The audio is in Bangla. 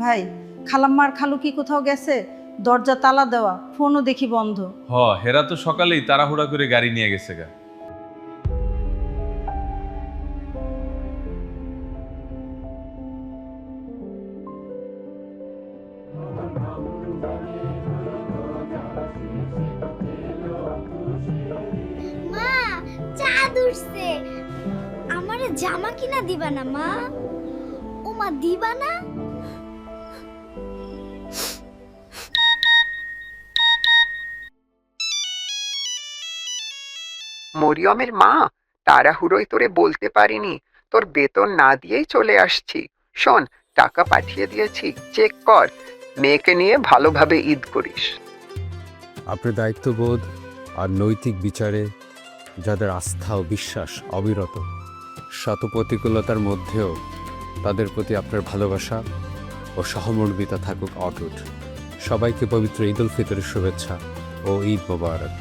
ভাই, খালাম্মার খালু কি কোথাও গেছে? দরজা তালা দেওয়া, ফোনও দেখি বন্ধ। হেরা তো সকালেই তাড়াহুড়া করে গাড়ি নিয়ে গেছে গা। মা, চাঁদ উঠছে। আমারে জামা কিনা দিবা না মা? ও মা, দিবা না? মরিয়মের মা, তাড়াহুড়োয় তোরে বলতে পারিনি, তোর বেতন না দিয়েই চলে আসছি। শোন, টাকা পাঠিয়ে দিয়েছি, চেক কর। মেয়েকে নিয়ে ভালোভাবে ঈদ করিস। আপনার দায়িত্ববোধ আর নৈতিক বিচারে যাদের আস্থা ও বিশ্বাস অবিরত, শত প্রতিকূলতার মধ্যেও তাদের প্রতি আপনার ভালোবাসা ও সহমর্মিতা থাকুক অটুট। সবাইকে পবিত্র ঈদ উল ফিতরের শুভেচ্ছা ও ঈদ মোবারক।